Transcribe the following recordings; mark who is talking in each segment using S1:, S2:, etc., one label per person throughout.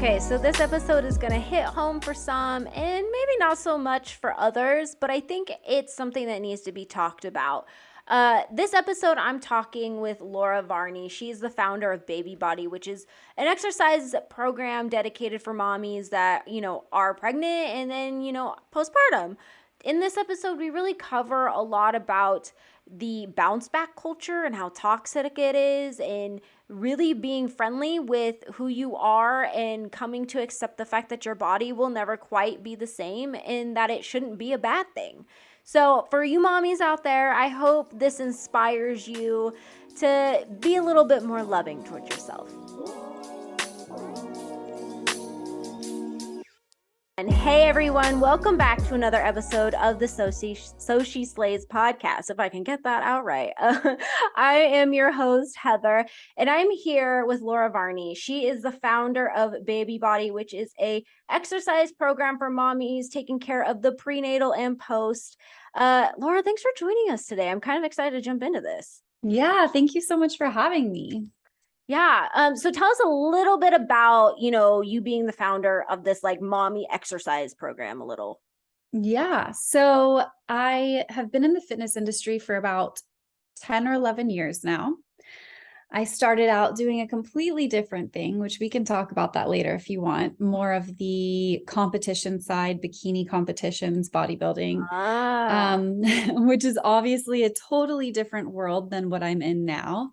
S1: Okay, so this episode is going to hit home for some and maybe not so much for others, but I think it's something that needs to be talked about. This episode, I'm talking with Laura Varney. She's the founder of Baby Body, which is an exercise program dedicated for mommies that, are pregnant and then, postpartum. In this episode, we really cover a lot about the bounce back culture and how toxic it is, and really being friendly with who you are and coming to accept the fact that your body will never quite be the same and that it shouldn't be a bad thing. So, for you mommies out there, I hope this inspires you to be a little bit more loving towards yourself. And hey everyone, welcome back to another episode of the So She Slays podcast, if I can get that out right. I am your host, Heather, and I'm here with Laura Varney. She is the founder of Baby Body, which is a exercise program for mommies taking care of the prenatal and post. Laura, thanks for joining us today. I'm kind of excited to jump into this.
S2: Yeah, thank you so much for having me.
S1: Yeah. So tell us a little bit about, you being the founder of this like mommy exercise program a little.
S2: Yeah. So I have been in the fitness industry for about 10 or 11 years now. I started out doing a completely different thing, which we can talk about that later if you want, more of the competition side, bikini competitions, bodybuilding, which is obviously a totally different world than what I'm in now.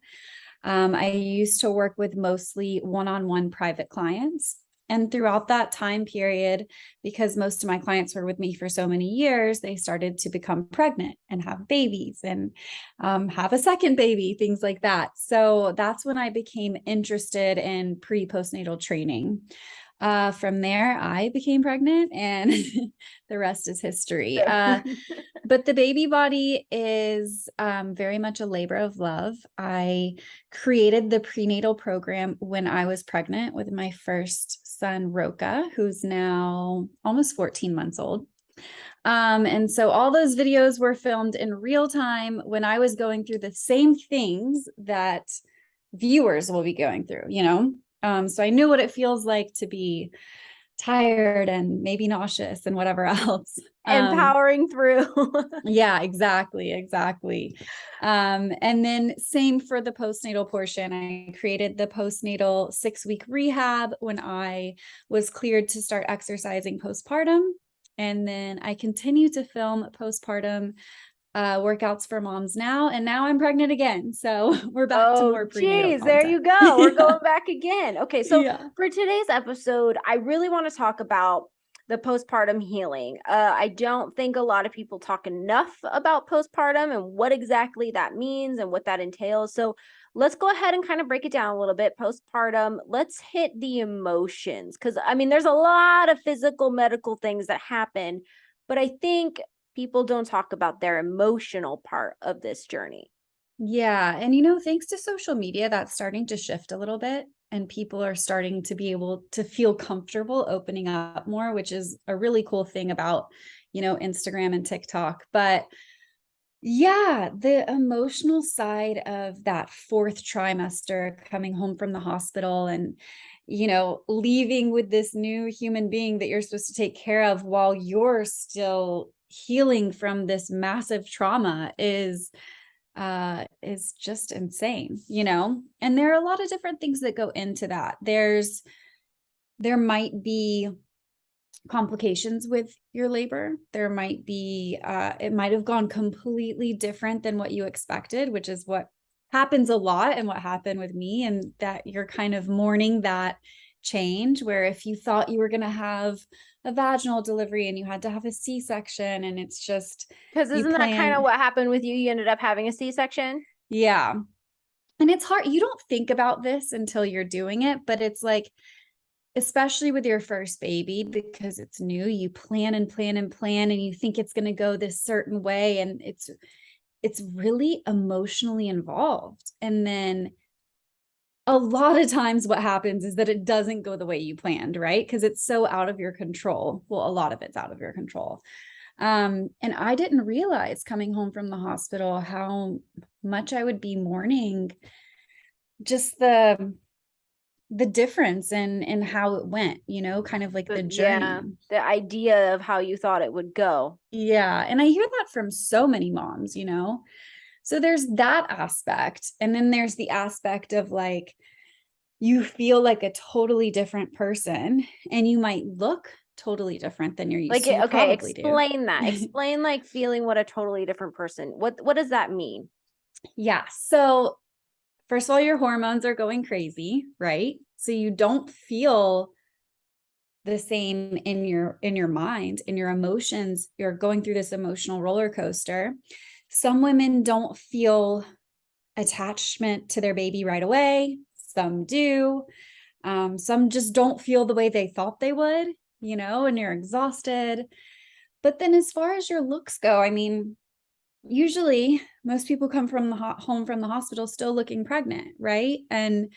S2: I used to work with mostly one-on-one private clients. And throughout that time period, because most of my clients were with me for so many years, they started to become pregnant and have babies and have a second baby, things like that. So that's when I became interested in pre-postnatal training. From there, I became pregnant and the rest is history. But the Baby Body is very much a labor of love. I created the prenatal program when I was pregnant with my first son, Roka, who's now almost 14 months old. And so all those videos were filmed in real time when I was going through the same things that viewers will be going through, so I knew what it feels like to be tired and maybe nauseous and whatever else.
S1: And powering through.
S2: Yeah, exactly. And then same for the postnatal portion. I created the postnatal 6-week rehab when I was cleared to start exercising postpartum. And then I continue to film postpartum workouts for moms now, and now I'm pregnant again, so we're back to more prenatal content.
S1: There you go. We're going back again. Okay, so for today's episode, I really want to talk about the postpartum healing. I don't think a lot of people talk enough about postpartum and what exactly that means and what that entails. So let's go ahead and kind of break it down a little bit. Postpartum, let's hit the emotions, because there's a lot of physical, medical things that happen, but I think people don't talk about their emotional part of this journey.
S2: Yeah. And, thanks to social media, that's starting to shift a little bit, and people are starting to be able to feel comfortable opening up more, which is a really cool thing about, Instagram and TikTok. But yeah, the emotional side of that 4th trimester, coming home from the hospital and, leaving with this new human being that you're supposed to take care of while you're still healing from this massive trauma is just insane, and there are a lot of different things that go into that. There might be complications with your labor. There might be, it might have gone completely different than what you expected, which is what happens a lot and what happened with me, and that you're kind of mourning that change, where if you thought you were going to have a vaginal delivery and you had to have a C-section, and it's just
S1: because isn't that kind of what happened with you? You ended up having a C-section.
S2: Yeah. And it's hard. You don't think about this until you're doing it, but it's like, especially with your first baby, because it's new, you plan and plan and plan, and you think it's going to go this certain way. And it's really emotionally involved. And then a lot of times what happens is that it doesn't go the way you planned, right? Because it's so out of your control. Well, a lot of it's out of your control. And I didn't realize coming home from the hospital how much I would be mourning just the the difference in how it went, kind of like the
S1: Yeah,
S2: journey.
S1: the idea of how you thought it would go.
S2: Yeah. And I hear that from so many moms. So there's that aspect. And then there's the aspect of like, you feel like a totally different person and you might look totally different than you're used
S1: Like,
S2: to. You
S1: okay,
S2: probably do.
S1: explain that. Explain like feeling what a totally different person. What does that mean?
S2: Yeah. So first of all, your hormones are going crazy, right? So you don't feel the same in your mind, in your emotions. You're going through this emotional roller coaster. Some women don't feel attachment to their baby right away. Some do. Some just don't feel the way they thought they would, and you're exhausted. But then as far as your looks go, I mean, usually most people come from the home from the hospital still looking pregnant, right? And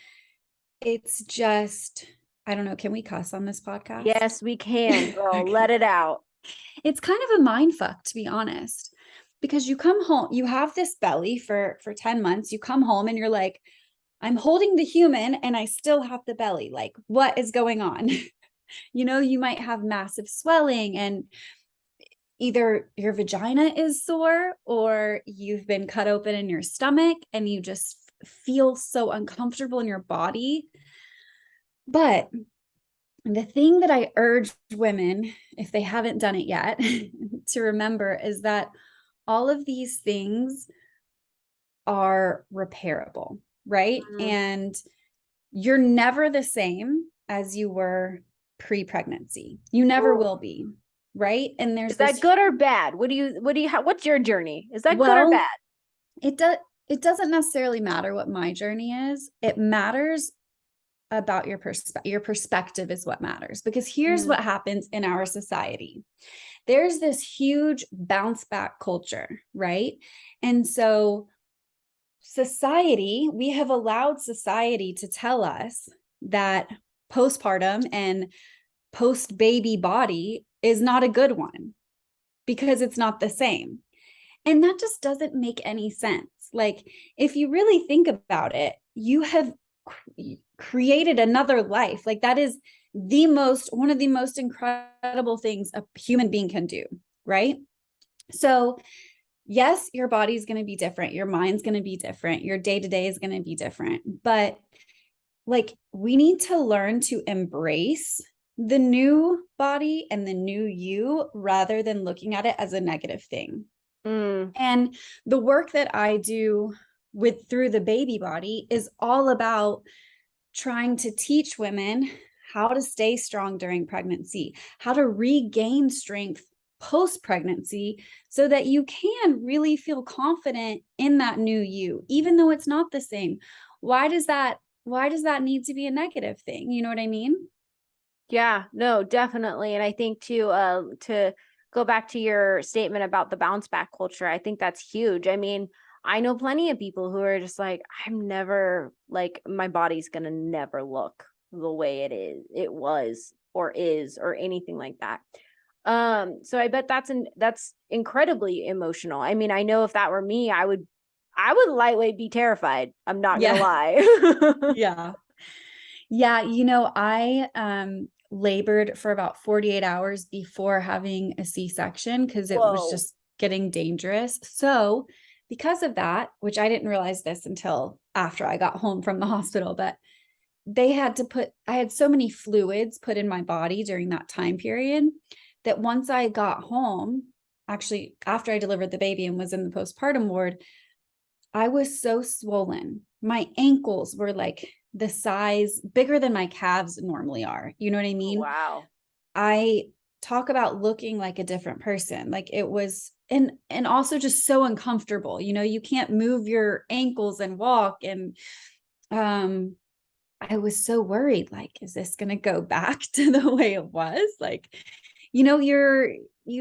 S2: it's just, I don't know, can we cuss on this podcast?
S1: Yes, we can, girl.
S2: Okay.
S1: Let it out.
S2: It's kind of a mind fuck, to be honest, because you come home, you have this belly for 10 months, you come home and you're like, I'm holding the human and I still have the belly. Like, what is going on? You might have massive swelling and either your vagina is sore or you've been cut open in your stomach and you just feel so uncomfortable in your body. But the thing that I urge women, if they haven't done it yet, to remember is that all of these things are repairable, right?
S1: Mm.
S2: And you're never the same as you were pre-pregnancy. You never
S1: Ooh.
S2: will be, right? And there's
S1: Is that
S2: this,
S1: good or bad? What's your journey? Is that good or
S2: well,
S1: bad?
S2: it doesn't necessarily matter what my journey is. It matters about your perspective is what matters, because here's
S1: Mm.
S2: what happens in our society. There's this huge bounce back culture, right? And so we have allowed society to tell us that postpartum and post baby body is not a good one because it's not the same. And that just doesn't make any sense. Like, if you really think about it, you have created another life. Like, that is one of the most incredible things a human being can do, right? So, yes, your body's going to be different. Your mind's going to be different. Your day to day is going to be different. But like, we need to learn to embrace the new body and the new you rather than looking at it as a negative thing.
S1: Mm.
S2: And the work that I do through the baby body is all about trying to teach women how to stay strong during pregnancy, how to regain strength post pregnancy so that you can really feel confident in that new you, even though it's not the same. Why does that need to be a negative thing? You know what I mean?
S1: Yeah, no, definitely. And I think to go back to your statement about the bounce back culture, I think that's huge. I mean, I know plenty of people who are just like, I'm never like my body's gonna never look the way it was or is or anything like that. So I bet that's incredibly emotional. I mean, I know if that were me, I would lightweight be terrified. I'm not gonna
S2: Yeah.
S1: lie.
S2: Yeah. Yeah. I labored for about 48 hours before having a C-section because it was
S1: Whoa.
S2: just getting dangerous. So, because of that, which I didn't realize this until after I got home from the hospital, but I had so many fluids put in my body during that time period that once I got home, actually, after I delivered the baby and was in the postpartum ward, I was so swollen. My ankles were like the size bigger than my calves normally are. You know what I
S1: Oh,
S2: mean?
S1: wow.
S2: I talk about looking like a different person. Like, it was, and also just so uncomfortable. You can't move your ankles and walk. And um I was so worried, like, is this going to go back to the way it was? Like, you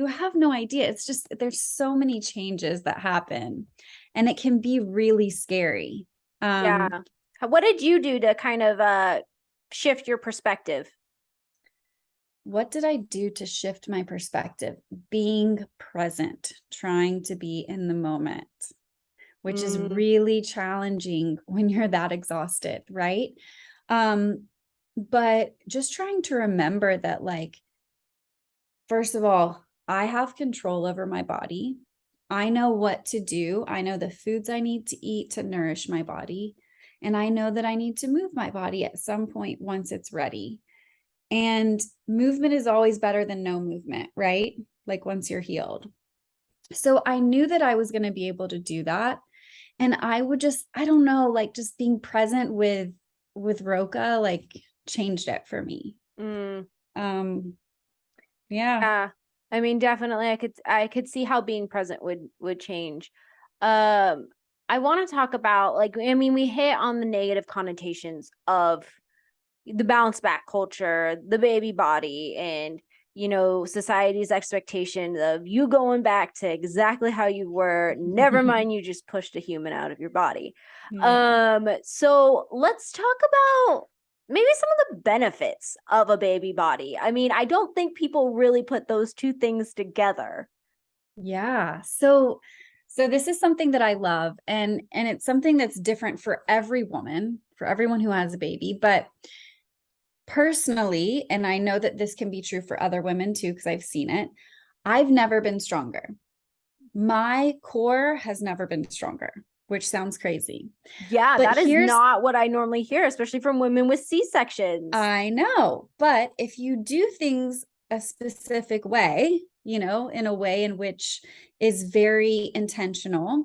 S2: have no idea. It's just, there's so many changes that happen and it can be really scary.
S1: Yeah. What did you do to kind of shift your perspective?
S2: What did I do to shift my perspective? Being present, trying to be in the moment, which is
S1: Mm.
S2: really challenging when you're that exhausted, right? But just trying to remember that, like, first of all, I have control over my body. I know what to do. I know the foods I need to eat to nourish my body. And I know that I need to move my body at some point once it's ready. And movement is always better than no movement, right? Like once you're healed. So I knew that I was going to be able to do that. And I would just, I don't know, like just being present with Roca, like changed it for me.
S1: Mm.
S2: Um, yeah.
S1: Yeah. I mean, definitely I could see how being present would change. Um, I want to talk about, like, I mean, we hit on the negative connotations of the bounce back culture, the baby body, and society's expectation of you going back to exactly how you were. Never mind, you just pushed a human out of your body.
S2: Yeah.
S1: So let's talk about maybe some of the benefits of a baby body. I mean, I don't think people really put those two things together.
S2: Yeah. So this is something that I love, and it's something that's different for every woman, for everyone who has a baby, but personally, and I know that this can be true for other women too because I've seen it, I've never been stronger. My core has never been stronger, which sounds crazy.
S1: Yeah,
S2: But
S1: that is
S2: here's
S1: not what I normally hear, especially from women with C-sections.
S2: I know, but if you do things a specific way, in a way in which is very intentional,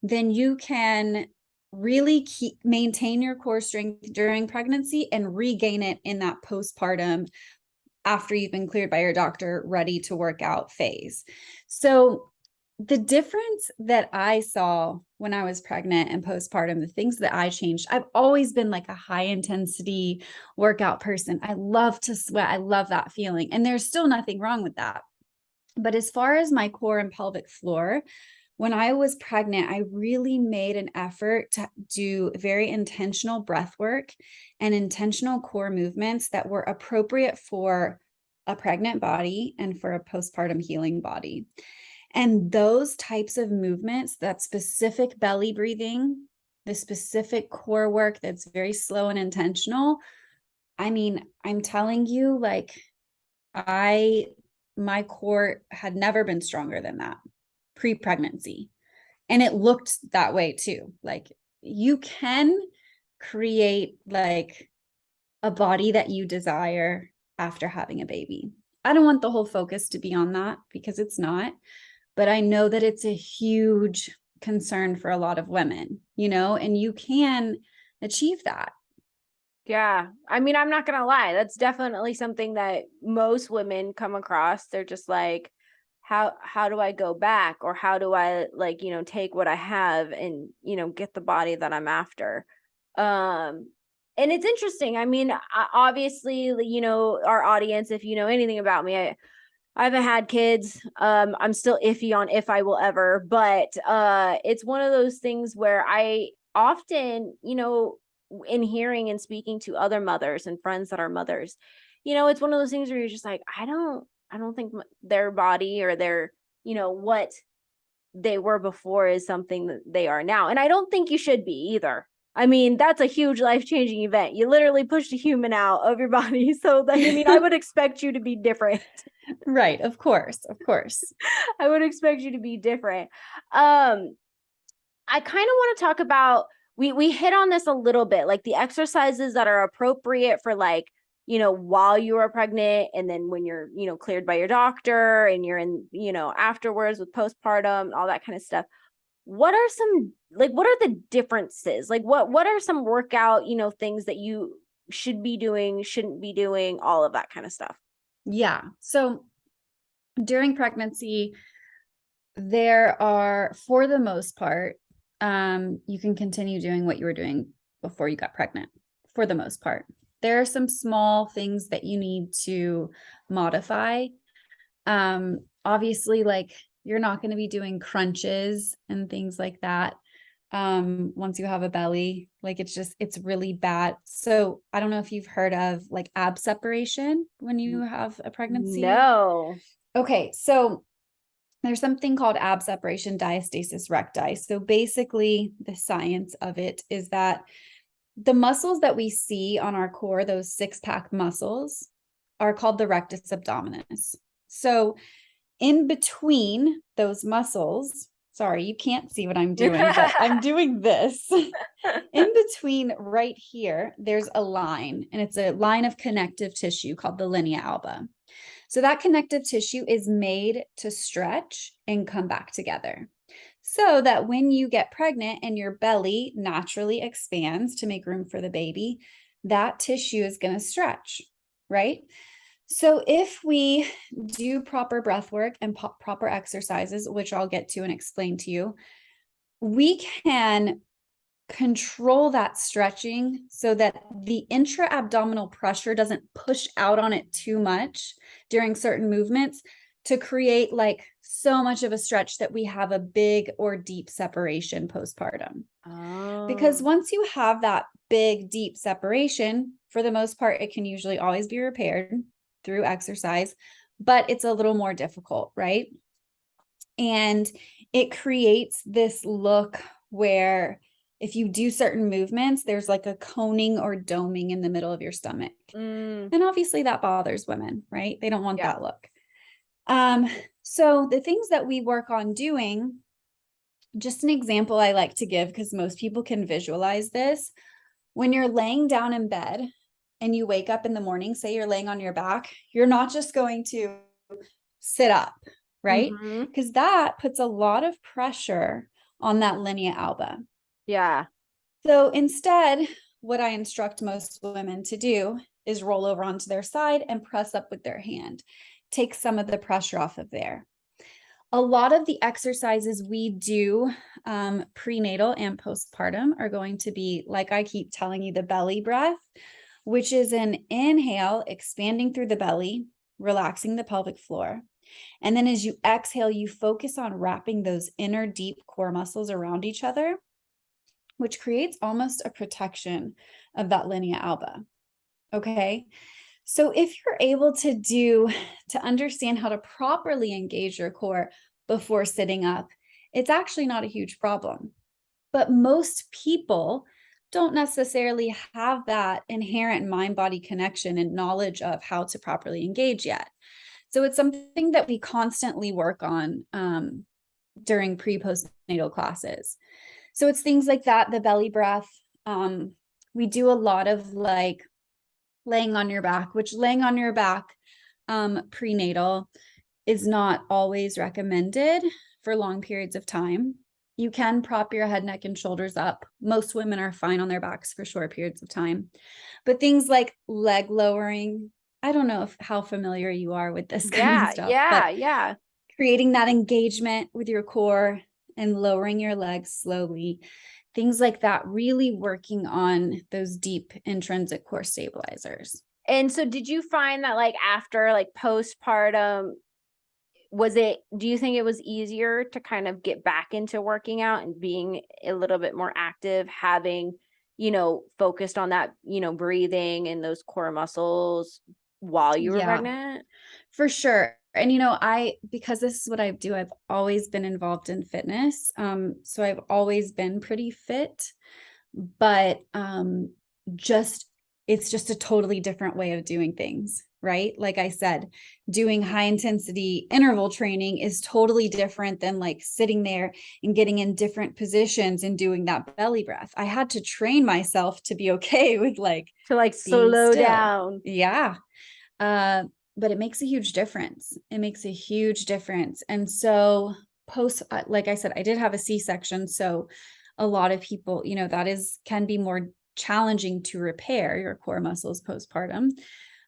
S2: then you can really maintain your core strength during pregnancy and regain it in that postpartum after you've been cleared by your doctor, ready to work out phase. So the difference that I saw when I was pregnant and postpartum, the things that I changed, I've always been like a high intensity workout person. I love to sweat. I love that feeling. And there's still nothing wrong with that. But as far as my core and pelvic floor, when I was pregnant, I really made an effort to do very intentional breath work and intentional core movements that were appropriate for a pregnant body and for a postpartum healing body. And those types of movements, that specific belly breathing, the specific core work that's very slow and intentional. I mean, I'm telling you, like, my core had never been stronger than that pre-pregnancy. And it looked that way too. Like, you can create like a body that you desire after having a baby. I don't want the whole focus to be on that because it's not, but I know that it's a huge concern for a lot of women, and you can achieve that.
S1: Yeah. I mean, I'm not gonna lie. That's definitely something that most women come across. They're just like, how do I go back? Or how do I, like, take what I have and, get the body that I'm after? Um, and it's interesting. I mean, obviously, our audience, if you know anything about me, I haven't had kids. I'm still iffy on if I will ever, but it's one of those things where I often, in hearing and speaking to other mothers and friends that are mothers, it's one of those things where you're just like, I don't think their body or their, what they were before is something that they are now. And I don't think you should be either. I mean, that's a huge life-changing event. You literally pushed a human out of your body. So that, I mean, I would expect you to be different.
S2: Right. Of course. Of course.
S1: I would expect you to be different. Um, I kind of want to talk about, we hit on this a little bit, like the exercises that are appropriate for, like, while you are pregnant, and then when you're, cleared by your doctor and you're in, afterwards with postpartum, all that kind of stuff. What are some, like, what are the differences? Like, what are some workout, things that you should be doing, shouldn't be doing, all of that kind of stuff?
S2: Yeah. So during pregnancy, there are, for the most part, you can continue doing what you were doing before you got pregnant, for the most part. There are some small things that you need to modify. Obviously, like, you're not going to be doing crunches and things like that. Once you have a belly, like, it's really bad. So I don't know if you've heard of like ab separation when you have a pregnancy.
S1: No.
S2: Okay. So there's something called ab separation diastasis recti. So basically, the science of it is that the muscles that we see on our core, those six-pack muscles, are called the rectus abdominis. So in between those muscles, sorry, you can't see what I'm doing, but I'm doing this. In between right here, there's a line, and it's a line of connective tissue called the linea alba. So that connective tissue is made to stretch and come back together, so that when you get pregnant and your belly naturally expands to make room for the baby, that tissue is going to stretch, right? So if we do proper breath work and proper exercises, which I'll get to and explain to you, we can control that stretching so that the intra-abdominal pressure doesn't push out on it too much during certain movements to create like so much of a stretch that we have a big or deep separation postpartum. Because once you have that big, deep separation, for the most part, it can usually always be repaired through exercise, but it's a little more difficult, right? And it creates this look where if you do certain movements, there's like a coning or doming in the middle of your stomach. And obviously that bothers women, right? They don't want that look. So the things that we work on doing, just an example I like to give because most people can visualize this. When you're laying down in bed and you wake up in the morning, say you're laying on your back, you're not just going to sit up, right? Because that puts a lot of pressure on that linea alba.
S1: Yeah.
S2: So instead, what I instruct most women to do is roll over onto their side and press up with their hand. Take some of the pressure off of there. A lot of the exercises we do prenatal and postpartum are going to be, like I keep telling you, the belly breath, which is an inhale, expanding through the belly, relaxing the pelvic floor. And then as you exhale, you focus on wrapping those inner deep core muscles around each other, which creates almost a protection of that linea alba. Okay. So if you're able to understand how to properly engage your core before sitting up, it's actually not a huge problem. But most people don't necessarily have that inherent mind-body connection and knowledge of how to properly engage yet. So it's something that we constantly work on during pre-postnatal classes. So it's things like that, the belly breath. We do a lot of like laying on your back, which laying on your back prenatal is not always recommended for long periods of time. You can prop your head, neck, and shoulders up. Most women are fine on their backs for short periods of time. But things like leg lowering, I don't know how familiar you are with this kind of stuff.
S1: Yeah.
S2: Creating that engagement with your core and lowering your legs slowly. Things like that, really working on those deep intrinsic core stabilizers.
S1: And so did you find that like after like postpartum, do you think it was easier to kind of get back into working out and being a little bit more active, having, focused on that, breathing and those core muscles while you were pregnant?
S2: For sure. And, because this is what I do, I've always been involved in fitness. So I've always been pretty fit, but it's just a totally different way of doing things, right? Like I said, doing high intensity interval training is totally different than like sitting there and getting in different positions and doing that belly breath. I had to train myself to be okay with
S1: to slow down.
S2: Yeah. But it makes a huge difference. It makes a huge difference. And so like I said, I did have a C-section. So a lot of people, can be more challenging to repair your core muscles postpartum.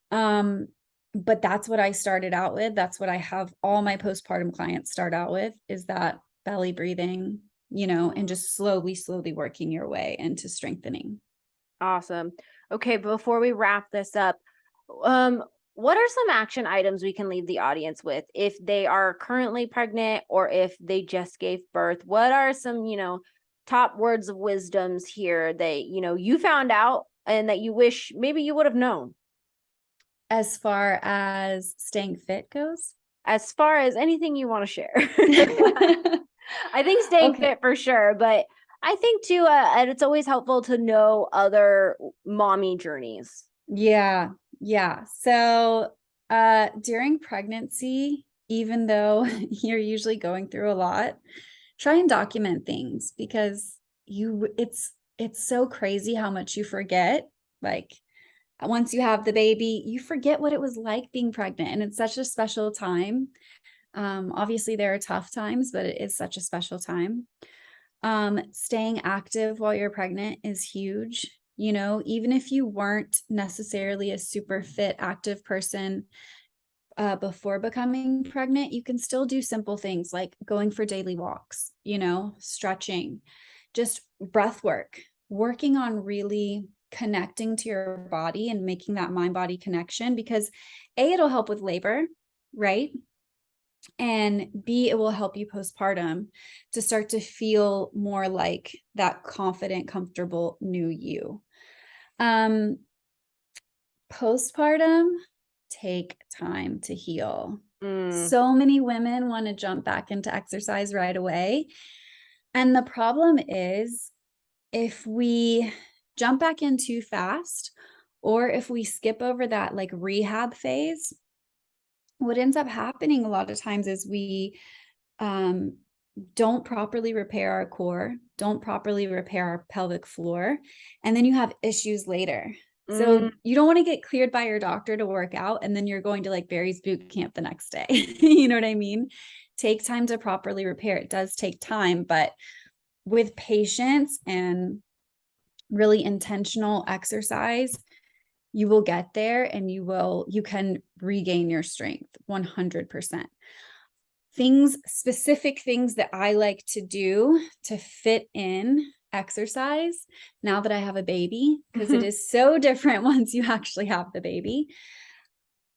S2: But that's what I started out with. That's what I have all my postpartum clients start out with, is that belly breathing, and just slowly working your way into strengthening.
S1: Awesome. Okay. Before we wrap this up, what are some action items we can leave the audience with if they are currently pregnant or if they just gave birth? What are some, top words of wisdoms here that, you found out and that you wish maybe you would have known?
S2: As far as staying fit goes?
S1: As far as anything you want to share. I think staying fit for sure, but I think too, and it's always helpful to know other mommy journeys.
S2: Yeah. Yeah. So, during pregnancy, even though you're usually going through a lot, try and document things because it's so crazy how much you forget. Like once you have the baby, you forget what it was like being pregnant, and it's such a special time. Obviously there are tough times, but it is such a special time. Staying active while you're pregnant is huge. You know, even if you weren't necessarily a super fit, active person before becoming pregnant, you can still do simple things like going for daily walks, you know, stretching, just breath work, working on really connecting to your body and making that mind body connection because A, it'll help with labor, right? And B, it will help you postpartum to start to feel more like that confident, comfortable new you. Postpartum, take time to heal. So many women want to jump back into exercise right away. And the problem is if we jump back in too fast, or if we skip over that like rehab phase, what ends up happening a lot of times is we don't properly repair our core, don't properly repair our pelvic floor, and then you have issues later. So you don't want to get cleared by your doctor to work out and then you're going to like Barry's boot camp the next day. You know what I mean? Take time to properly repair. It does take time, but with patience and really intentional exercise, you will get there and you can regain your strength 100%. Specific things that I like to do to fit in exercise now that I have a baby, because it is so different once you actually have the baby.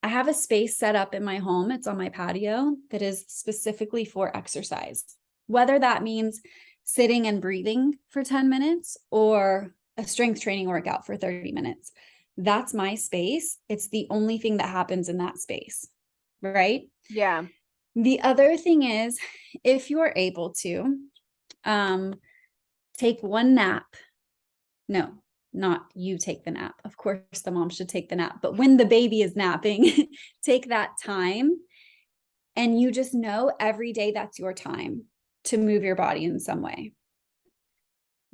S2: I have a space set up in my home. It's on my patio that is specifically for exercise, whether that means sitting and breathing for 10 minutes or a strength training workout for 30 minutes. That's my space. It's the only thing that happens in that space, right?
S1: Yeah.
S2: The other thing is, if you're able to, take one nap. No, not you take the nap. Of course, the mom should take the nap, but when the baby is napping, take that time. And you just know every day that's your time to move your body in some way.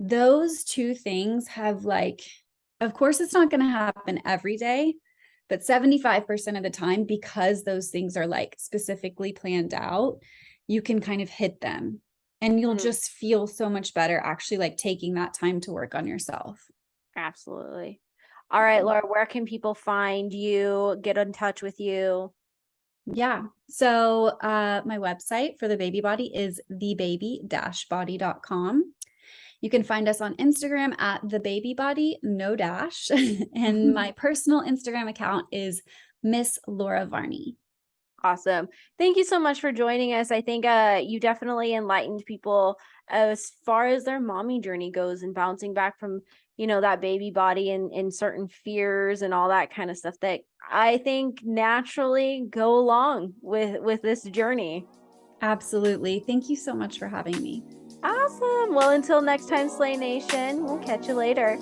S2: Those two things have of course, it's not going to happen every day, but 75% of the time, because those things are like specifically planned out, you can kind of hit them and you'll just feel so much better actually like taking that time to work on yourself.
S1: Absolutely. All right, Laura, where can people find you, get in touch with you?
S2: Yeah. So my website for the baby body is thebaby-body.com. You can find us on Instagram at thebabybody, no dash. And my personal Instagram account is Miss Laura Varney.
S1: Awesome. Thank you so much for joining us. I think you definitely enlightened people as far as their mommy journey goes and bouncing back from, that baby body and certain fears and all that kind of stuff that I think naturally go along with this journey.
S2: Absolutely. Thank you so much for having me.
S1: Awesome. Well, until next time, Slay Nation, we'll catch you later.